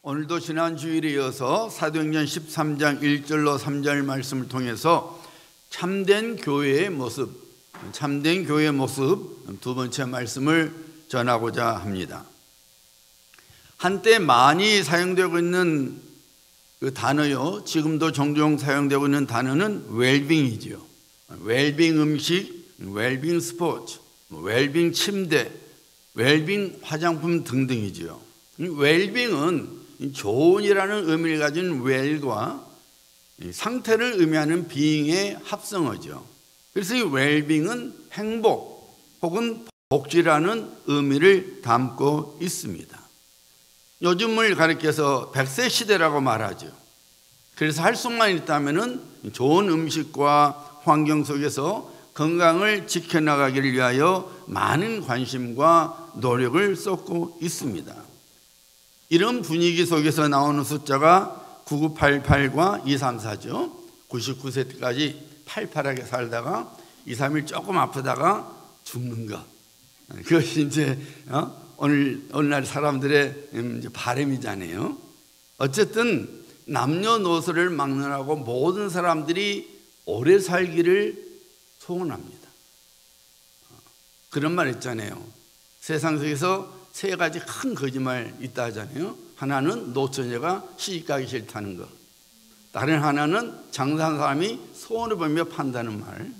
오늘도 지난 주일에 이어서 사도행전 13장 1절로 3절 말씀을 통해서 참된 교회의 모습 두 번째 말씀을 전하고자 합니다. 한때 많이 사용되고 있는 그 단어요, 지금도 종종 사용되고 있는 단어는 웰빙이죠. 웰빙 음식, 웰빙 스포츠, 웰빙 침대, 웰빙 화장품 등등이죠. 웰빙은 좋은이라는 의미를 가진 웰과 상태를 의미하는 빙의 합성어죠. 그래서 이 웰빙은 행복 혹은 복지라는 의미를 담고 있습니다. 요즘을 가리켜서 100세 시대라고 말하죠. 그래서 할 수만 있다면 좋은 음식과 환경 속에서 건강을 지켜나가기를 위하여 많은 관심과 노력을 쏟고 있습니다. 이런 분위기 속에서 나오는 숫자가 9988과 234죠. 99세 때까지 팔팔하게 살다가 2, 3일 조금 아프다가 죽는 것. 그것이 이제 오늘날 사람들의 바람이잖아요. 어쨌든 남녀노소를 막론하고 모든 사람들이 오래 살기를 소원합니다. 그런 말 있잖아요. 세상 속에서 세 가지 큰 거짓말 있다 하잖아요. 하나는 노처녀가 시집가기 싫다는 것, 다른 하나는 장사하는 사람이 소원을 보며 판다는 말,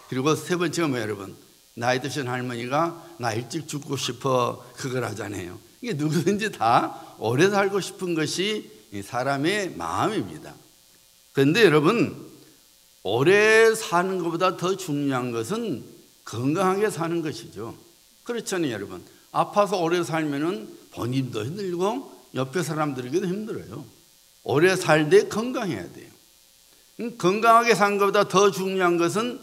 그리고 세 번째가 뭐예요, 여러분? 나이 드신 할머니가 나 일찍 죽고 싶어, 그걸 하잖아요. 이게 누구든지 다 오래 살고 싶은 것이 사람의 마음입니다. 그런데 여러분, 오래 사는 것보다 더 중요한 것은 건강하게 사는 것이죠. 그렇잖아요, 여러분. 아파서 오래 살면은 본인도 힘들고 옆에 사람들에게도 힘들어요. 오래 살되 건강해야 돼요. 건강하게 사는 것보다 더 중요한 것은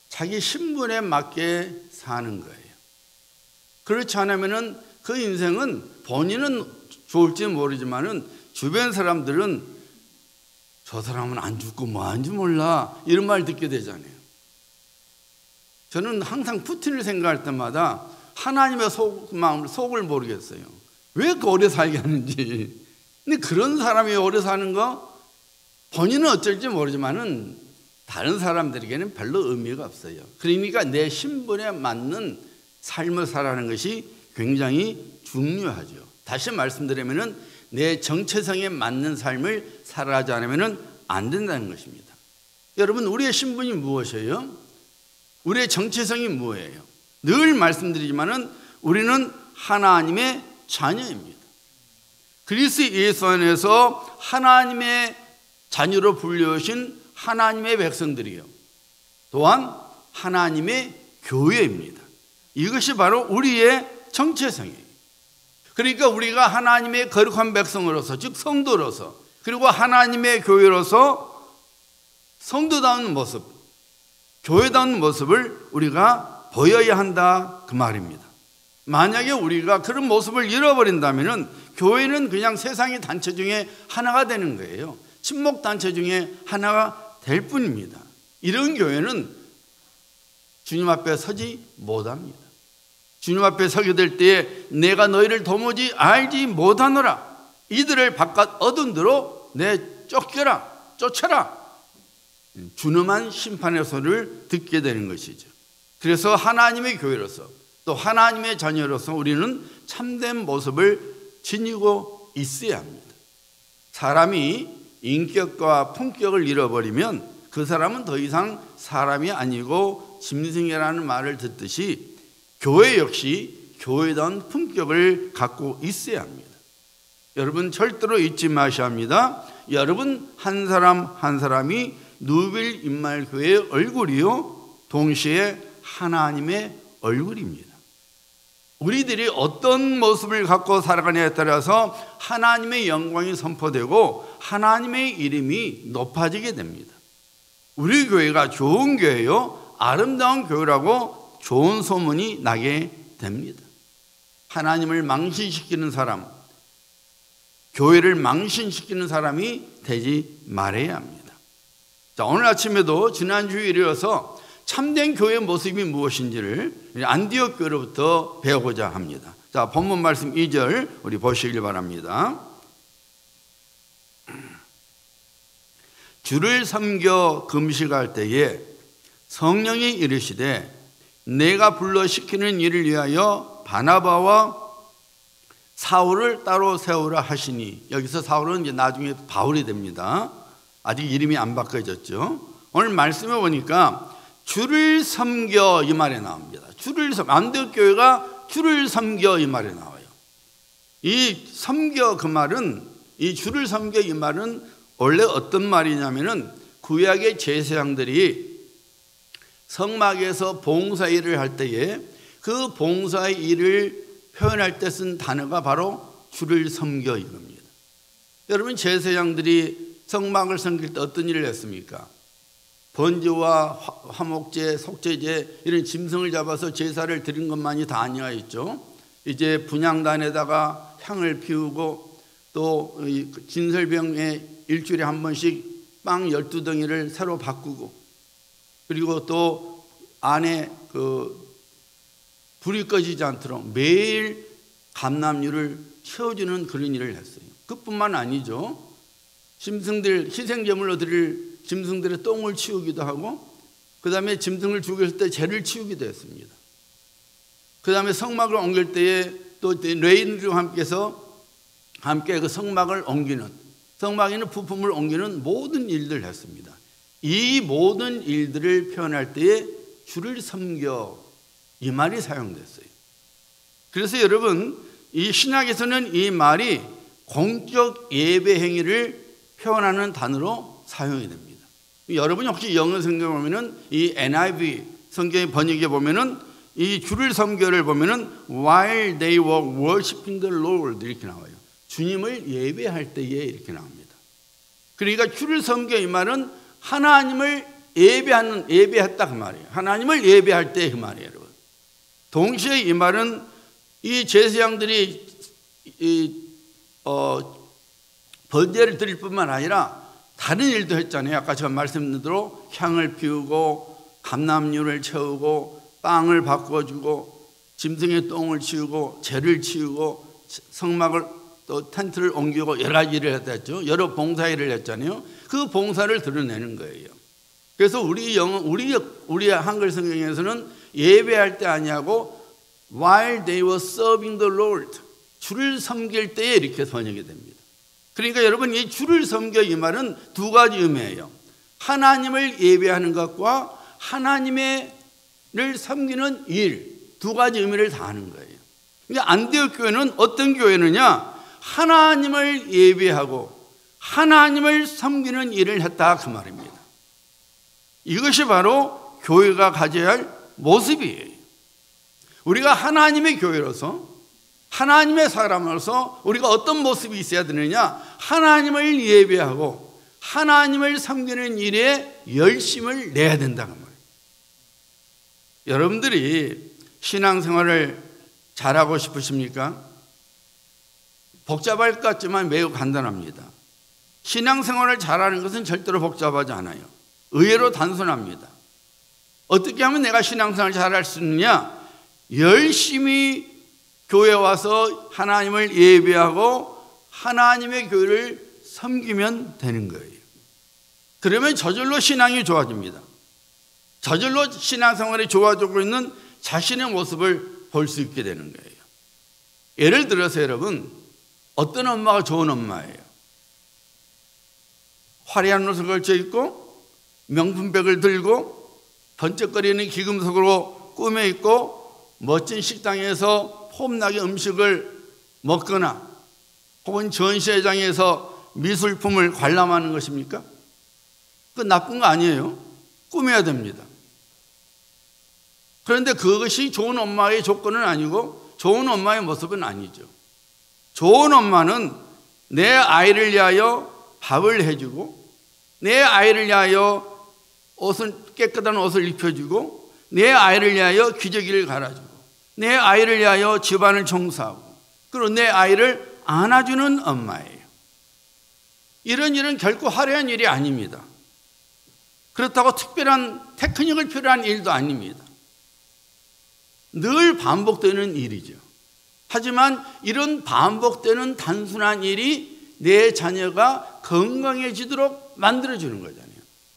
자기 신분에 맞게 사는 거예요. 그렇지 않으면은 그 인생은 본인은 좋을지 모르지만은 주변 사람들은 저 사람은 안 죽고 뭐 하는지 몰라, 이런 말 듣게 되잖아요. 저는 항상 푸틴을 생각할 때마다 하나님의 속을 모르겠어요. 왜 그 오래 살게 하는지. 근데 그런 사람이 오래 사는 거 본인은 어쩔지 모르지만은 다른 사람들에게는 별로 의미가 없어요. 그러니까 내 신분에 맞는 삶을 살아가는 것이 굉장히 중요하죠. 다시 말씀드리면은 내 정체성에 맞는 삶을 살아가지 않으면은 안 된다는 것입니다. 여러분, 우리의 신분이 무엇이에요? 우리의 정체성이 무엇이에요? 늘 말씀드리지만은 우리는 하나님의 자녀입니다. 그리스도 예수 안에서 하나님의 자녀로 불려오신 하나님의 백성들이요, 또한 하나님의 교회입니다. 이것이 바로 우리의 정체성이에요. 그러니까 우리가 하나님의 거룩한 백성으로서, 즉 성도로서, 그리고 하나님의 교회로서 성도다운 모습, 교회다운 모습을 우리가 보여야 한다, 그 말입니다. 만약에 우리가 그런 모습을 잃어버린다면 교회는 그냥 세상의 단체 중에 하나가 되는 거예요. 친목단체 중에 하나가 될 뿐입니다. 이런 교회는 주님 앞에 서지 못합니다. 주님 앞에 서게 될 때에 내가 너희를 도무지 알지 못하노라, 이들을 바깥 어두운 데로 쫓아라, 준엄한 심판의 소리를 듣게 되는 것이죠. 그래서 하나님의 교회로서, 또 하나님의 자녀로서 우리는 참된 모습을 지니고 있어야 합니다. 사람이 인격과 품격을 잃어버리면 그 사람은 더 이상 사람이 아니고 짐승이라는 말을 듣듯이 교회 역시 교회다운 품격을 갖고 있어야 합니다. 여러분, 절대로 잊지 마셔야 합니다. 여러분 한 사람 한 사람이 누빌 임마엘교회의 얼굴이요, 동시에 하나님의 얼굴입니다. 우리들이 어떤 모습을 갖고 살아가냐에 따라서 하나님의 영광이 선포되고 하나님의 이름이 높아지게 됩니다. 우리 교회가 좋은 교회요, 아름다운 교회라고 좋은 소문이 나게 됩니다. 하나님을 망신시키는 사람, 교회를 망신시키는 사람이 되지 말아야 합니다. 자, 오늘 아침에도 지난주에 이어서 참된 교회의 모습이 무엇인지를 안디옥 교회로부터 배우고자 합니다. 자, 본문 말씀 2절 우리 보시길 바랍니다. 주를 섬겨 금식할 때에 성령이 이르시되 내가 불러 시키는 일을 위하여 바나바와 사울을 따로 세우라 하시니, 여기서 사울은 이제 나중에 바울이 됩니다. 아직 이름이 안 바꿔졌죠. 오늘 말씀에 보니까 주를 섬겨 이 말에 나옵니다. 주를 섬겨, 안디옥교회가 주를 섬겨 이 말에 나와요. 이 섬겨 그 말은, 이 주를 섬겨 이 말은 원래 어떤 말이냐면은 구약의 제사장들이 성막에서 봉사 일을 할 때에 그 봉사의 일을 표현할 때 쓴 단어가 바로 주를 섬겨 이겁니다. 여러분, 제사장들이 성막을 섬길 때 어떤 일을 했습니까? 번제와 화목제, 속죄제 이런 짐승을 잡아서 제사를 드린 것만이 다 아니었죠. 이제 분향단에다가 향을 피우고 또 진설병에 일주일에 한 번씩 빵 12덩이를 새로 바꾸고, 그리고 또 안에 불이 꺼지지 않도록 매일 감람류를 채워주는 그런 일을 했어요. 그뿐만 아니죠. 짐승들, 희생제물로 드릴 짐승들의 똥을 치우기도 하고, 그 다음에 짐승을 죽였을 때 죄를 치우기도 했습니다. 그 다음에 성막을 옮길 때에 또 레인들과 함께 그 성막을 옮기는, 성막에 있는 부품을 옮기는 모든 일들을 했습니다. 이 모든 일들을 표현할 때에 주를 섬겨 이 말이 사용됐어요. 그래서 여러분, 이 신약에서는 이 말이 공적 예배 행위를 표현하는 단어로 사용이 됩니다. 여러분이 혹시 영어 성경 보면은 이 NIV 성경의 번역에 보면은 이 주를 섬겨를 보면은 while they were worshiping the Lord 이렇게 나와요. 주님을 예배할 때에 이렇게 나옵니다. 그러니까 주를 섬겨 이 말은 하나님을 예배했다 그 말이에요. 하나님을 예배할 때 그 말이에요, 여러분. 동시에 이 말은 이 제사장들이 번제를 드릴 뿐만 아니라 다른 일도 했잖아요. 아까 제가 말씀드린 대로 향을 피우고 감람류를 채우고 빵을 바꿔주고 짐승의 똥을 치우고 죄를 치우고 성막을 또 텐트를 옮기고 여러 가지 일을 했죠. 여러 봉사 일을 했잖아요. 그 봉사를 드러내는 거예요. 그래서 우리 한글 성경에서는 예배할 때 아니하고 while they were serving the Lord, 주를 섬길 때에 이렇게 번역이 됩니다. 그러니까 여러분, 이 주를 섬겨 이 말은 두 가지 의미예요. 하나님을 예배하는 것과 하나님을 섬기는 일, 두 가지 의미를 다 하는 거예요. 그러니까 안디옥 교회는 어떤 교회느냐? 하나님을 예배하고 하나님을 섬기는 일을 했다 그 말입니다. 이것이 바로 교회가 가져야 할 모습이에요. 우리가 하나님의 교회로서, 하나님의 사람으로서 우리가 어떤 모습이 있어야 되느냐? 하나님을 예배하고 하나님을 섬기는 일에 열심을 내야 된다는 말이에요. 여러분들이 신앙생활을 잘하고 싶으십니까? 복잡할 것 같지만 매우 간단합니다. 신앙생활을 잘하는 것은 절대로 복잡하지 않아요. 의외로 단순합니다. 어떻게 하면 내가 신앙생활을 잘할 수 있느냐? 열심히 교회 와서 하나님을 예배하고 하나님의 교회를 섬기면 되는 거예요. 그러면 저절로 신앙이 좋아집니다. 저절로 신앙생활이 좋아지고 있는 자신의 모습을 볼 수 있게 되는 거예요. 예를 들어서 여러분, 어떤 엄마가 좋은 엄마예요? 화려한 옷을 걸쳐 입고 명품백을 들고 번쩍거리는 기금속으로 꾸며 입고 멋진 식당에서 폼나게 음식을 먹거나 혹은 전시회장에서 미술품을 관람하는 것입니까? 그건 나쁜 거 아니에요. 꾸며야 됩니다. 그런데 그것이 좋은 엄마의 조건은 아니고 좋은 엄마의 모습은 아니죠. 좋은 엄마는 내 아이를 위하여 밥을 해주고 내 아이를 위하여 깨끗한 옷을 입혀주고 내 아이를 위하여 기저귀를 갈아주고 내 아이를 위하여 집안을 청소하고 그리고 내 아이를 안아주는 엄마예요. 이런 일은 결코 화려한 일이 아닙니다. 그렇다고 특별한 테크닉을 필요한 일도 아닙니다. 늘 반복되는 일이죠. 하지만 이런 반복되는 단순한 일이 내 자녀가 건강해지도록 만들어주는 거잖아요.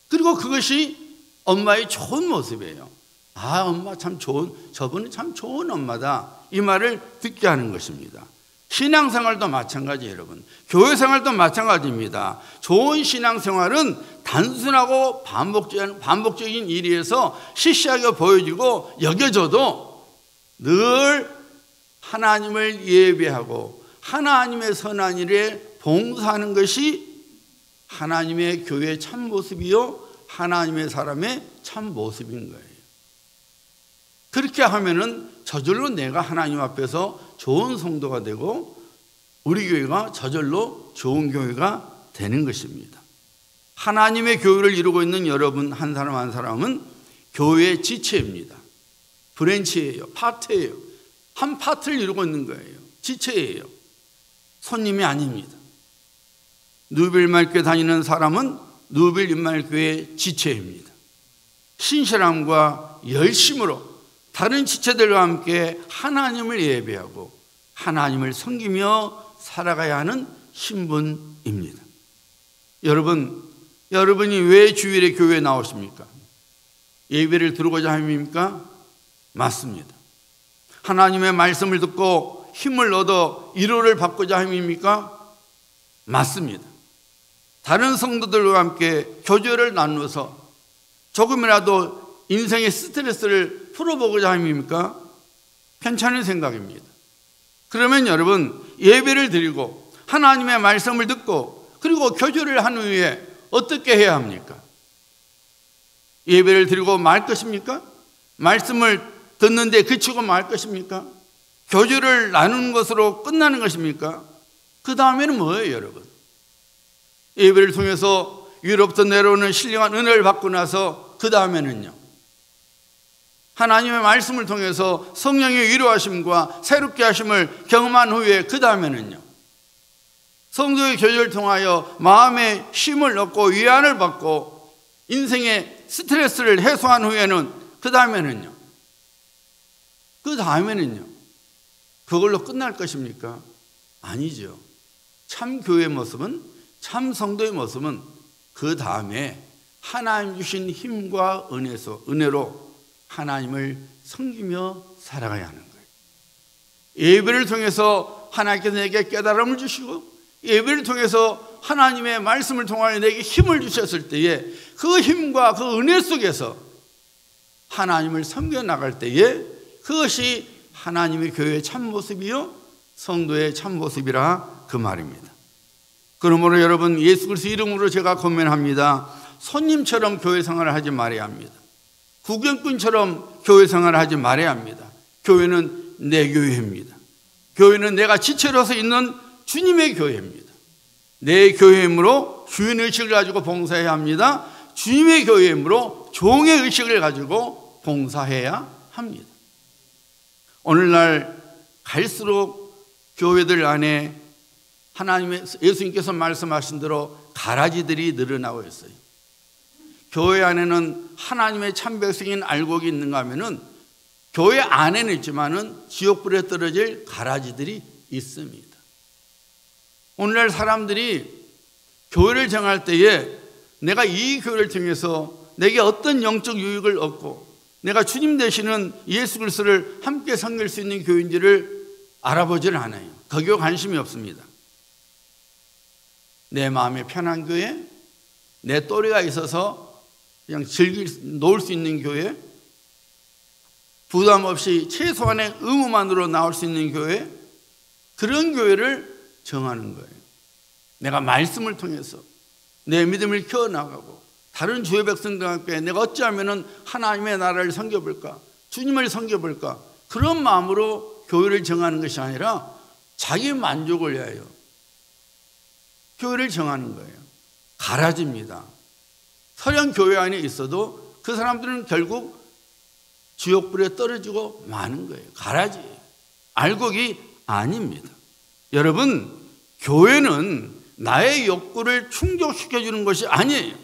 그리고 그것이 엄마의 좋은 모습이에요. 아, 엄마 참 좋은, 저분은 참 좋은 엄마다, 이 말을 듣게 하는 것입니다. 신앙생활도 마찬가지예요, 여러분. 교회생활도 마찬가지입니다. 좋은 신앙생활은 단순하고 반복적인 일에서 시시하게 보여지고 여겨져도 늘 하나님을 예배하고 하나님의 선한 일에 봉사하는 것이 하나님의 교회의 참 모습이요, 하나님의 사람의 참 모습인 거예요. 그렇게 하면은 저절로 내가 하나님 앞에서 좋은 성도가 되고 우리 교회가 저절로 좋은 교회가 되는 것입니다. 하나님의 교회를 이루고 있는 여러분 한 사람 한 사람은 교회의 지체입니다. 브랜치예요. 파트예요. 한 파트를 이루고 있는 거예요. 지체예요. 손님이 아닙니다. 누빌일만교회 다니는 사람은 누빌일만교회의 지체입니다. 신실함과 열심으로 다른 지체들과 함께 하나님을 예배하고 하나님을 섬기며 살아가야 하는 신분입니다. 여러분이 왜 주일에 교회에 나오십니까? 예배를 들어오고자 함입니까? 맞습니다. 하나님의 말씀을 듣고 힘을 얻어 위로를 받고자 함입니까? 맞습니다. 다른 성도들과 함께 교제를 나누어서 조금이라도 인생의 스트레스를 풀어보고자 함입니까? 괜찮은 생각입니다. 그러면 여러분, 예배를 드리고 하나님의 말씀을 듣고 그리고 교제를 한 후에 어떻게 해야 합니까? 예배를 드리고 말 것입니까? 말씀을 듣는데 그치고 말 것입니까? 교제를 나누는 것으로 끝나는 것입니까? 그 다음에는 뭐예요, 여러분? 예배를 통해서 위로부터 내려오는 신령한 은혜를 받고 나서 그 다음에는요, 하나님의 말씀을 통해서 성령의 위로하심과 새롭게 하심을 경험한 후에 그 다음에는요, 성도의 교제를 통하여 마음에 쉼을 얻고 위안을 받고 인생의 스트레스를 해소한 후에는 그 다음에는요, 그걸로 끝날 것입니까? 아니죠. 참 교회의 모습은, 참 성도의 모습은 그 다음에 하나님 주신 힘과 은혜로 하나님을 섬기며 살아가야 하는 거예요. 예배를 통해서 하나님께서 내게 깨달음을 주시고 예배를 통해서 하나님의 말씀을 통하여 내게 힘을 주셨을 때에 그 힘과 그 은혜 속에서 하나님을 섬겨 나갈 때에 그것이 하나님의 교회의 참모습이요 성도의 참모습이라 그 말입니다. 그러므로 여러분, 예수 그리스도 이름으로 제가 권면합니다. 손님처럼 교회 생활을 하지 말아야 합니다. 구경꾼처럼 교회 생활을 하지 말아야 합니다. 교회는 내 교회입니다. 교회는 내가 지체로서 있는 주님의 교회입니다. 내 교회이므로 주인의 의식을 가지고 봉사해야 합니다. 주님의 교회이므로 종의 의식을 가지고 봉사해야 합니다. 오늘날 갈수록 교회들 안에 하나님의 예수님께서 말씀하신 대로 가라지들이 늘어나고 있어요. 교회 안에는 하나님의 참 백성인 알곡이 있는가 하면은 교회 안에는 있지만은 지옥불에 떨어질 가라지들이 있습니다. 오늘날 사람들이 교회를 정할 때에 내가 이 교회를 통해서 내게 어떤 영적 유익을 얻고 내가 주님 되시는 예수 그리스도를 함께 섬길 수 있는 교회인지를 알아보지는 않아요. 거기에 관심이 없습니다. 내 마음에 편한 교회, 내 또래가 있어서 그냥 놀 수 있는 교회, 부담 없이 최소한의 의무만으로 나올 수 있는 교회, 그런 교회를 정하는 거예요. 내가 말씀을 통해서 내 믿음을 키워나가고 다른 주의 백성들과 함께 내가 어찌하면 하나님의 나라를 섬겨볼까, 주님을 섬겨볼까, 그런 마음으로 교회를 정하는 것이 아니라 자기 만족을 위하여 교회를 정하는 거예요. 가라지입니다. 설령 교회 안에 있어도 그 사람들은 결국 지옥불에 떨어지고 마는 거예요. 가라지예요. 알곡이 아닙니다. 여러분, 교회는 나의 욕구를 충족시켜주는 것이 아니에요.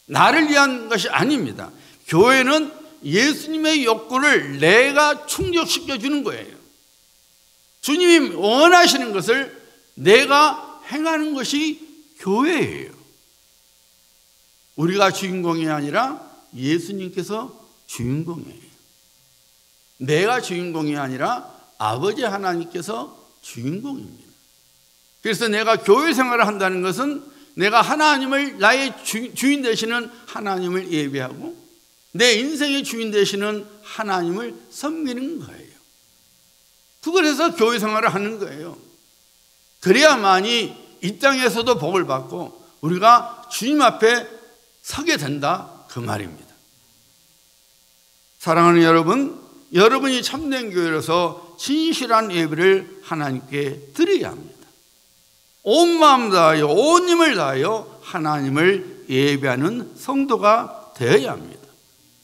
나를 위한 것이 아닙니다. 교회는 예수님의 욕구를 내가 충족시켜주는 거예요. 주님이 원하시는 것을 내가 행하는 것이 교회예요. 우리가 주인공이 아니라 예수님께서 주인공이에요. 내가 주인공이 아니라 아버지 하나님께서 주인공입니다. 그래서 내가 교회 생활을 한다는 것은 내가 하나님을, 나의 주인 되시는 하나님을 예배하고 내 인생의 주인 되시는 하나님을 섬기는 거예요. 그걸 해서 교회 생활을 하는 거예요. 그래야만이 이 땅에서도 복을 받고 우리가 주님 앞에 서게 된다, 그 말입니다. 사랑하는 여러분, 여러분이 참된 교회로서 진실한 예배를 하나님께 드려야 합니다. 온 마음 다하여 온 힘을 다하여 하나님을 예배하는 성도가 되어야 합니다.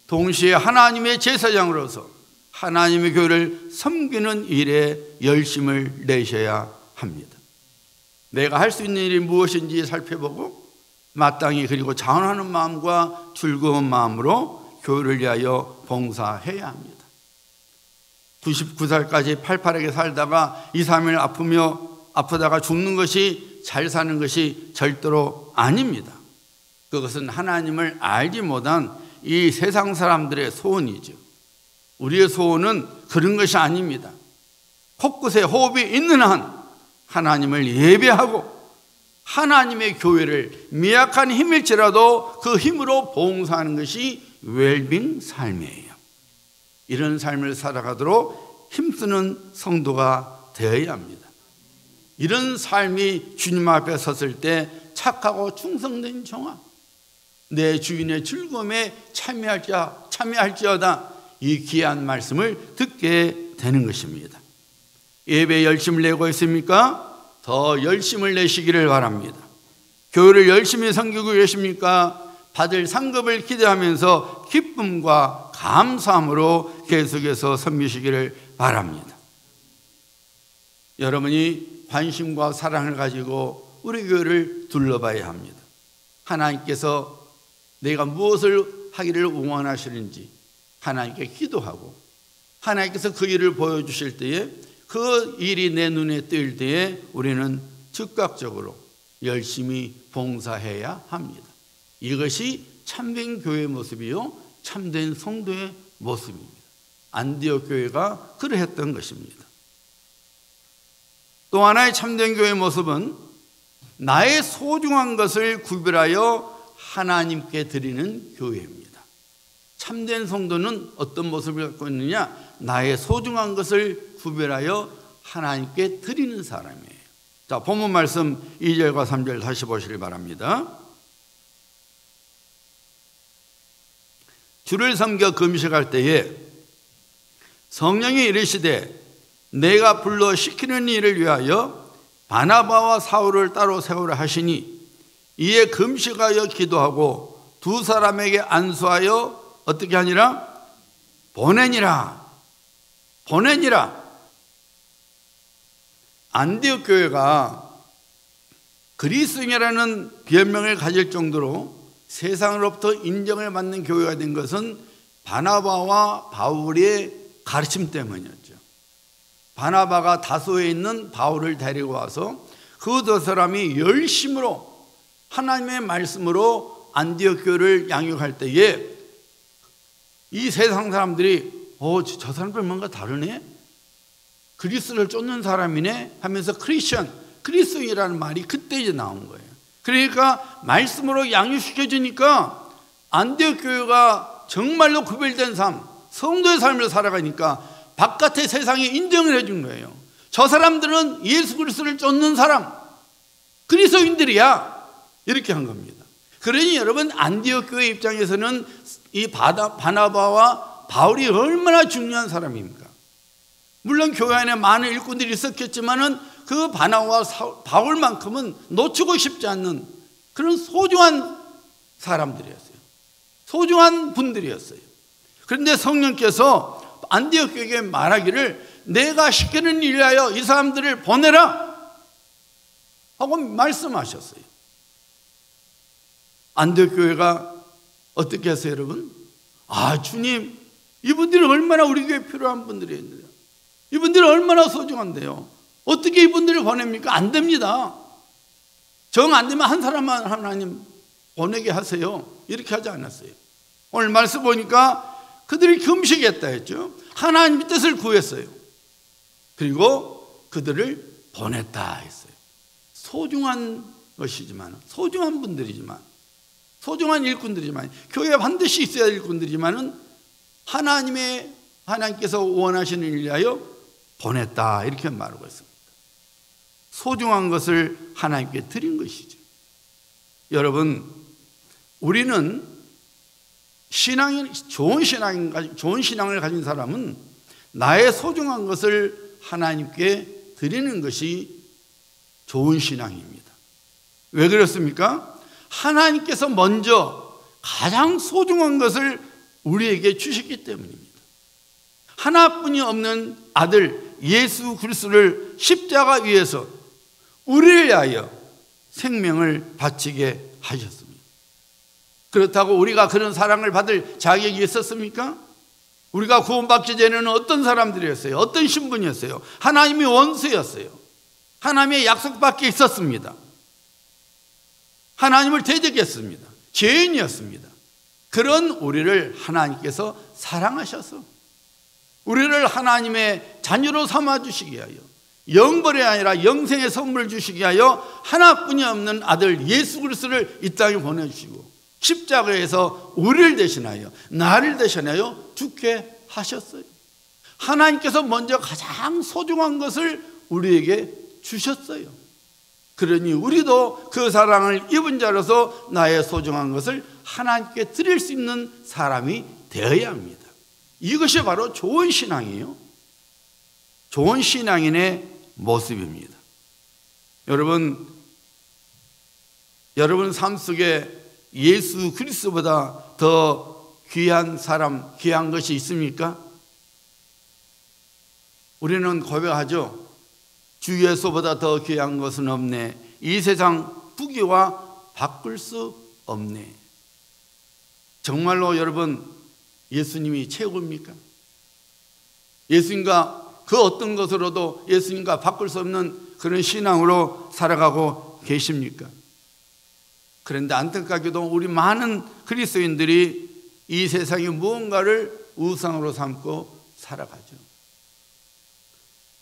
동시에 하나님의 제사장으로서 하나님의 교회를 섬기는 일에 열심을 내셔야 합니다. 내가 할 수 있는 일이 무엇인지 살펴보고 마땅히 그리고 자원하는 마음과 즐거운 마음으로 교회를 위하여 봉사해야 합니다. 99살까지 팔팔하게 살다가 2, 3일 아프다가 죽는 것이 잘 사는 것이 절대로 아닙니다. 그것은 하나님을 알지 못한 이 세상 사람들의 소원이죠. 우리의 소원은 그런 것이 아닙니다. 코끝에 호흡이 있는 한 하나님을 예배하고 하나님의 교회를 미약한 힘일지라도 그 힘으로 봉사하는 것이 웰빙 삶이에요. 이런 삶을 살아가도록 힘쓰는 성도가 되어야 합니다. 이런 삶이 주님 앞에 섰을 때 착하고 충성된 종아, 내 주인의 즐거움에 참여할지어다, 이 귀한 말씀을 듣게 되는 것입니다. 예배에 열심을 내고 있습니까? 더 열심을 내시기를 바랍니다. 교회를 열심히 섬기고 계십니까? 받을 상급을 기대하면서 기쁨과 감사함으로 계속해서 섬기시기를 바랍니다. 여러분이 관심과 사랑을 가지고 우리 교회를 둘러봐야 합니다. 하나님께서 내가 무엇을 하기를 원하시는지 하나님께 기도하고 하나님께서 그 일을 보여주실 때에 그 일이 내 눈에 띄을 때에 우리는 즉각적으로 열심히 봉사해야 합니다. 이것이 참된 교회의 모습이요, 참된 성도의 모습입니다. 안디옥 교회가 그러했던 것입니다. 또 하나의 참된 교회의 모습은 나의 소중한 것을 구별하여 하나님께 드리는 교회입니다. 참된 성도는 어떤 모습을 갖고 있느냐? 나의 소중한 것을 구별하여 하나님께 드리는 사람이에요. 자, 본문 말씀 2절과 3절 다시 보시길 바랍니다. 주를 섬겨 금식할 때에 성령이 이르시되 내가 불러 시키는 일을 위하여 바나바와 사울을 따로 세우라 하시니 이에 금식하여 기도하고 두 사람에게 안수하여 어떻게 하니라? 보내니라. 안디옥 교회가 그리스도인이라는 별명을 가질 정도로 세상으로부터 인정을 받는 교회가 된 것은 바나바와 바울의 가르침 때문이었죠. 바나바가 다소에 있는 바울을 데리고 와서 그 두 사람이 열심으로 하나님의 말씀으로 안디옥 교회를 양육할 때에 이 세상 사람들이 저 사람들 뭔가 다르네? 그리스도를 쫓는 사람이네? 하면서 그리스도인이라는 말이 그때 이제 나온 거예요. 그러니까 말씀으로 양육시켜주니까 안디옥 교회가 정말로 구별된 삶, 성도의 삶을 살아가니까 바깥의 세상이 인정을 해준 거예요. 저 사람들은 예수 그리스도를 쫓는 사람, 그리스도인들이야. 이렇게 한 겁니다. 그러니 여러분, 안디옥 교회 입장에서는 이 바나바와 바울이 얼마나 중요한 사람입니까? 물론 교회 안에 많은 일꾼들이 있었겠지만은 그 바나바와 바울만큼은 놓치고 싶지 않는 그런 소중한 사람들이었어요. 소중한 분들이었어요. 그런데 성령께서 안디옥 교회에 말하기를 내가 시키는 일을 하여 이 사람들을 보내라 하고 말씀하셨어요. 안디옥 교회가 어떻게 했어요, 여러분? 주님, 이분들이 얼마나 우리 교회에 필요한 분들이었는데요. 이분들이 얼마나 소중한데요. 어떻게 이분들을 보냅니까? 안 됩니다. 정 안 되면 한 사람만 하나님 보내게 하세요. 이렇게 하지 않았어요. 오늘 말씀 보니까 그들이 금식했다 했죠. 하나님의 뜻을 구했어요. 그리고 그들을 보냈다 했어요. 소중한 것이지만, 소중한 분들이지만, 소중한 일꾼들이지만, 교회에 반드시 있어야 할 일꾼들이지만은 하나님께서 원하시는 일 위하여 보냈다, 이렇게 말하고 있습니다. 소중한 것을 하나님께 드린 것이죠. 여러분, 우리는 좋은 신앙을 가진 사람은 나의 소중한 것을 하나님께 드리는 것이 좋은 신앙입니다. 왜 그렇습니까? 하나님께서 먼저 가장 소중한 것을 우리에게 주셨기 때문입니다. 하나뿐이 없는 아들 예수 그리스도를 십자가 위에서 우리를 위하여 생명을 바치게 하셨습니다. 그렇다고 우리가 그런 사랑을 받을 자격이 있었습니까? 우리가 구원받기 전에는 어떤 사람들이었어요? 어떤 신분이었어요? 하나님의 원수였어요. 하나님의 약속밖에 있었습니다. 하나님을 대적했습니다. 죄인이었습니다. 그런 우리를 하나님께서 사랑하셔서 우리를 하나님의 자녀로 삼아주시기 위하여, 영벌이 아니라 영생의 선물을 주시기 위하여 하나뿐이 없는 아들 예수 그리스도를 이 땅에 보내주시고 십자가에서 우리를 대신하여, 나를 대신하여 죽게 하셨어요. 하나님께서 먼저 가장 소중한 것을 우리에게 주셨어요. 그러니 우리도 그 사랑을 입은 자로서 나의 소중한 것을 하나님께 드릴 수 있는 사람이 되어야 합니다. 이것이 바로 좋은 신앙이에요. 좋은 신앙인의 모습입니다. 여러분 삶 속에 예수 그리스도보다 더 귀한 사람, 귀한 것이 있습니까? 우리는 고백하죠. 주 예수보다 더 귀한 것은 없네. 이 세상 부귀와 바꿀 수 없네. 정말로 여러분, 예수님이 최고입니까? 예수님과 그 어떤 것으로도 예수님과 바꿀 수 없는 그런 신앙으로 살아가고 계십니까? 그런데 안타깝게도 우리 많은 그리스도인들이 이 세상의 무언가를 우상으로 삼고 살아가죠.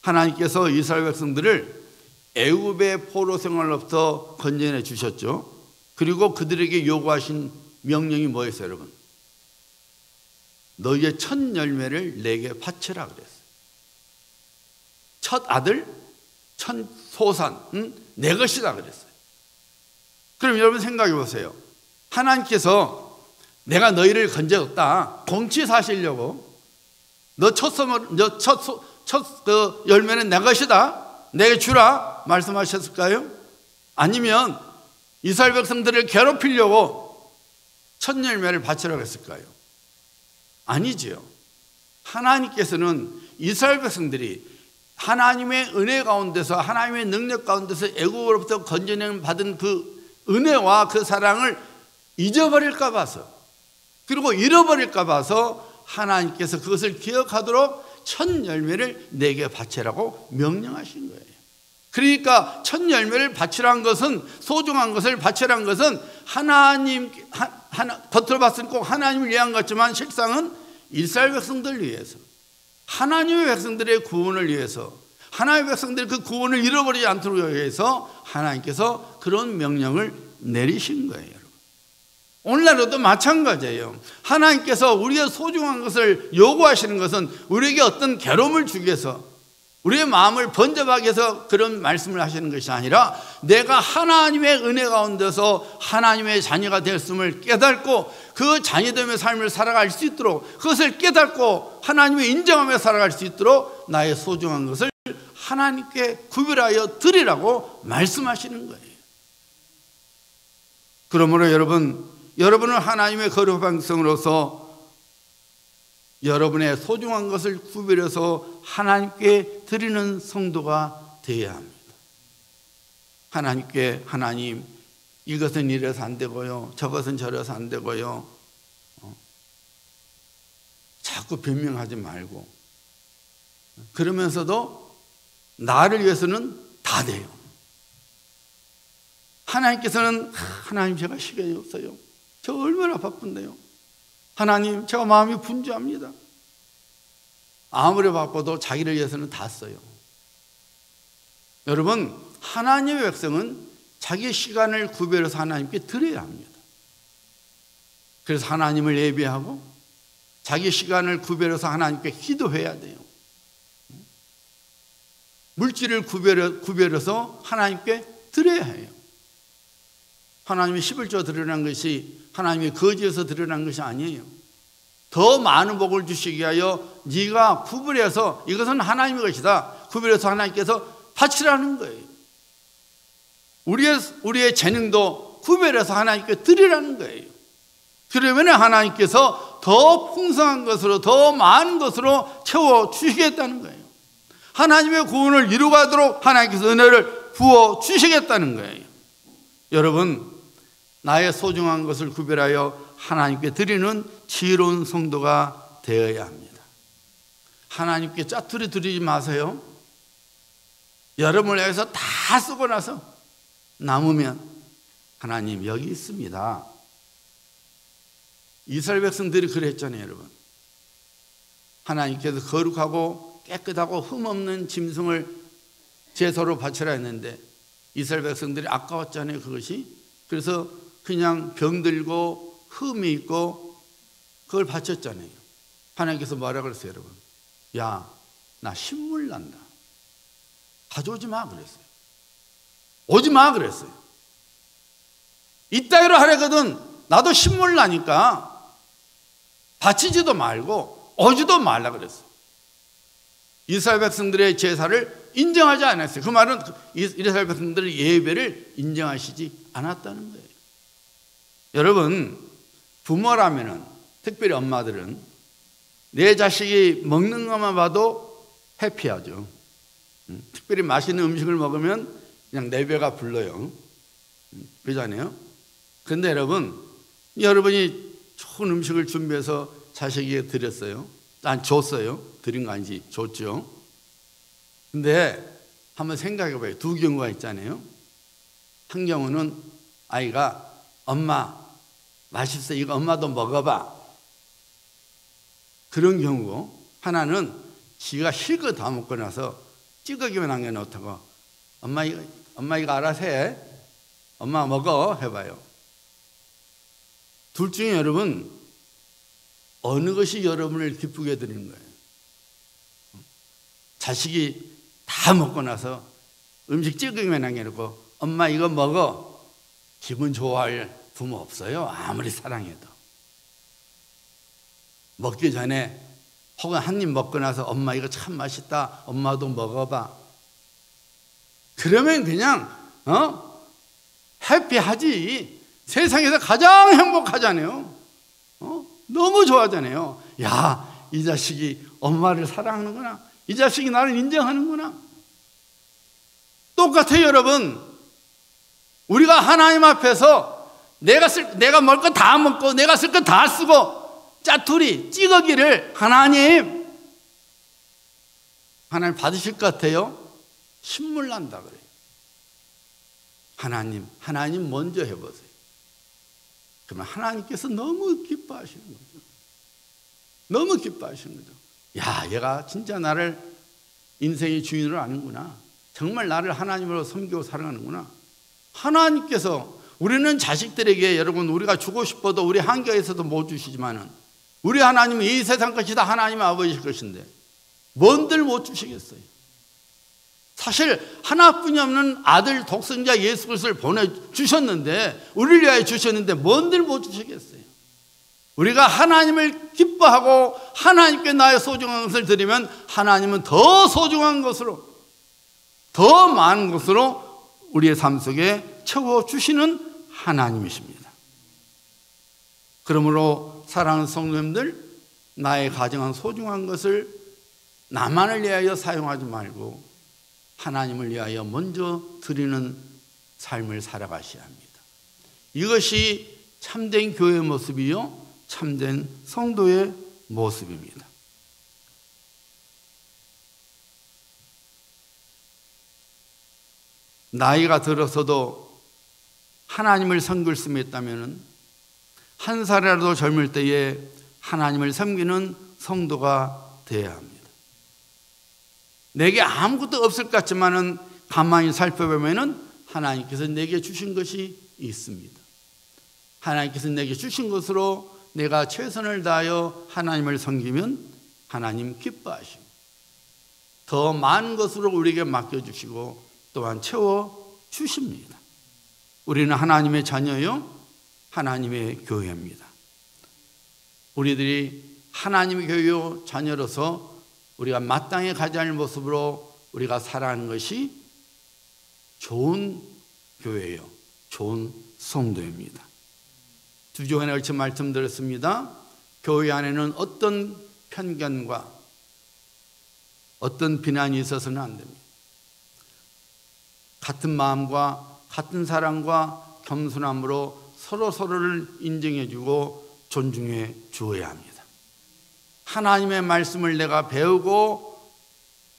하나님께서 이스라엘 백성들을 애굽의 포로 생활로부터 건져내 주셨죠. 그리고 그들에게 요구하신 명령이 뭐였어요, 여러분? 너희의 첫 열매를 내게 바치라 그랬어요. 첫 아들, 첫 소산, 내 것이다 그랬어요. 그럼 여러분 생각해 보세요. 하나님께서 내가 너희를 건져줬다, 공치 사시려고 너 첫 열매는 내 것이다, 내게 주라 말씀하셨을까요? 아니면 이스라엘 백성들을 괴롭히려고 첫 열매를 바치라고 했을까요? 아니지요. 하나님께서는 이스라엘 백성들이 하나님의 은혜 가운데서, 하나님의 능력 가운데서 애국으로부터 건져내 받은 그 은혜와 그 사랑을 잊어버릴까 봐서, 그리고 잃어버릴까 봐서 하나님께서 그것을 기억하도록 첫 열매를 내게 바치라고 명령하신 거예요. 그러니까 첫 열매를 바치라는 것은, 소중한 것을 바치라는 것은 하나님, 겉으로 봤을 때 꼭 하나님을 위한 것 같지만 실상은 이스라엘 백성들을 위해서, 하나님의 백성들의 구원을 위해서, 하나님의 백성들의 그 구원을 잃어버리지 않도록 위해서 하나님께서 그런 명령을 내리신 거예요. 오늘날에도 마찬가지예요. 하나님께서 우리의 소중한 것을 요구하시는 것은 우리에게 어떤 괴로움을 주기 위해서, 우리의 마음을 번잡하게 해서 그런 말씀을 하시는 것이 아니라, 내가 하나님의 은혜 가운데서 하나님의 자녀가 되었음을 깨닫고 그 자녀됨의 삶을 살아갈 수 있도록, 그것을 깨닫고 하나님의 인정하며 살아갈 수 있도록 나의 소중한 것을 하나님께 구별하여 드리라고 말씀하시는 거예요. 그러므로 여러분은 하나님의 거룩한 백성으로서 여러분의 소중한 것을 구별해서 하나님께 드리는 성도가 되어야 합니다. 하나님께, 하나님, 이것은 이래서 안 되고요, 저것은 저래서 안 되고요, 자꾸 변명하지 말고, 그러면서도 나를 위해서는 다 돼요. 하나님께서는 하나님 제가 시간이 없어요. 저 얼마나 바쁜데요. 하나님 제가 마음이 분주합니다. 아무리 바빠도 자기를 위해서는 다 써요. 여러분, 하나님의 백성은 자기의 시간을 구별해서 하나님께 드려야 합니다. 그래서 하나님을 예배하고 자기 시간을 구별해서 하나님께 기도해야 돼요. 물질을 구별해서 하나님께 드려야 해요. 하나님이 11조 드러난 것이 하나님이 거지에서 드러난 것이 아니에요. 더 많은 복을 주시기 위하여 네가 구별해서 이것은 하나님의 것이다, 구별해서 하나님께서 바치라는 거예요. 우리의 재능도 구별해서 하나님께 드리라는 거예요. 그러면 하나님께서 더 풍성한 것으로, 더 많은 것으로 채워주시겠다는 거예요. 하나님의 구원을 이루가도록 하나님께서 은혜를 부어주시겠다는 거예요. 여러분, 나의 소중한 것을 구별하여 하나님께 드리는 지혜로운 성도가 되어야 합니다. 하나님께 짜투리 드리지 마세요. 여러분을 위해서 다 쓰고 나서 남으면 하나님 여기 있습니다. 이스라엘 백성들이 그랬잖아요, 여러분. 하나님께서 거룩하고 깨끗하고 흠없는 짐승을 제사로 바치라 했는데 이스라엘 백성들이 아까웠잖아요, 그것이. 그래서 그냥 병들고 흠이 있고 그걸 바쳤잖아요. 하나님께서 뭐라 그랬어요, 여러분? 야, 나 신물 난다. 가져오지 마 그랬어요. 오지 마 그랬어요. 이따위로 하려거든 나도 신물 나니까 바치지도 말고 오지도 말라 그랬어요. 이스라엘 백성들의 제사를 인정하지 않았어요. 그 말은 이스라엘 백성들의 예배를 인정하시지 않았다는 거예요. 여러분, 부모라면은, 특별히 엄마들은 내 자식이 먹는 것만 봐도 해피하죠. 특별히 맛있는 음식을 먹으면 그냥 내 배가 불러요. 그러잖아요. 그런데 여러분이 좋은 음식을 준비해서 자식에게 드렸어요. 줬어요. 드린 거 아니지, 줬죠. 근데 한번 생각해 봐요. 두 경우가 있잖아요. 한 경우는 아이가 엄마 맛있어, 이거 엄마도 먹어봐. 그런 경우고, 하나는 지가 실컷 다 먹고 나서 찌꺼기만 남겨놓다가 엄마 이거 알아서 해, 엄마 먹어 해봐요. 둘 중에 여러분 어느 것이 여러분을 기쁘게 드리는 거예요? 자식이 다 먹고 나서 음식 찌꺼기만 남겨놓고 엄마 이거 먹어, 기분 좋아할 부모 없어요. 아무리 사랑해도. 먹기 전에 혹은 한 입 먹고 나서 엄마 이거 참 맛있다, 엄마도 먹어봐. 그러면 그냥 해피하지. 세상에서 가장 행복하잖아요. 너무 좋아하잖아요. 야, 이 자식이 엄마를 사랑하는구나, 이 자식이 나를 인정하는구나. 똑같아요, 여러분. 우리가 하나님 앞에서 내가 먹을 거 다 먹고 내가 쓸 거 다 쓰고 짜투리 찌꺼기를 하나님 받으실 것 같아요? 신물 난다 그래요. 하나님 먼저 해보세요. 그러면 하나님께서 너무 기뻐하시는 거죠. 너무 기뻐하시는 거죠. 야, 얘가 진짜 나를 인생의 주인으로 아는구나. 정말 나를 하나님으로 섬기고 사랑하는구나. 하나님께서, 우리는 자식들에게, 여러분, 우리가 주고 싶어도 우리 한계에서도 못 주시지만은 우리 하나님은 이 세상 것이 다 하나님 아버지실 것인데 뭔들 못 주시겠어요? 사실 하나뿐이 없는 아들 독생자 예수 그리스도를 보내주셨는데, 우리를 위하여 주셨는데 뭔들 못 주시겠어요? 우리가 하나님을 기뻐하고 하나님께 나의 소중한 것을 드리면 하나님은 더 소중한 것으로, 더 많은 것으로 우리의 삶 속에 채워주시는 하나님이십니다. 그러므로 사랑하는 성도님들, 나의 가정한 소중한 것을 나만을 위하여 사용하지 말고 하나님을 위하여 먼저 드리는 삶을 살아가셔야 합니다. 이것이 참된 교회의 모습이요, 참된 성도의 모습입니다. 나이가 들어서도 하나님을 섬길 수 있다면 한 살이라도 젊을 때에 하나님을 섬기는 성도가 되어야 합니다. 내게 아무것도 없을 것 같지만은 가만히 살펴보면은 하나님께서 내게 주신 것이 있습니다. 하나님께서 내게 주신 것으로 내가 최선을 다하여 하나님을 섬기면 하나님 기뻐하시고 더 많은 것으로 우리에게 맡겨주시고 또한 채워주십니다. 우리는 하나님의 자녀요, 하나님의 교회입니다. 우리들이 하나님의 교회요 자녀로서 우리가 마땅히 가져야 할 모습으로 우리가 살아가는 것이 좋은 교회요, 좋은 성도입니다. 2주간에 걸쳐 말씀드렸습니다. 교회 안에는 어떤 편견과 어떤 비난이 있어서는 안 됩니다. 같은 마음과 같은 사랑과 겸손함으로 서로를 인정해주고 존중해 주어야 합니다. 하나님의 말씀을 내가 배우고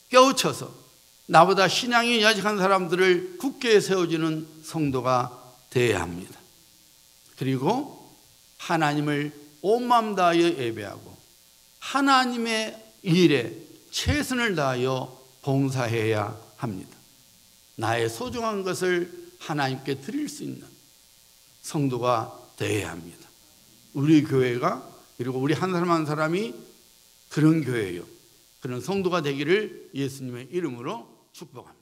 깨우쳐서 나보다 신앙이 야직한 사람들을 굳게 세워주는 성도가 되어야 합니다. 그리고 하나님을 온 마음 다하여 예배하고 하나님의 일에 최선을 다하여 봉사해야 합니다. 나의 소중한 것을 하나님께 드릴 수 있는 성도가 되어야 합니다. 우리 교회가, 그리고 우리 한 사람 한 사람이 그런 교회요, 그런 성도가 되기를 예수님의 이름으로 축복합니다.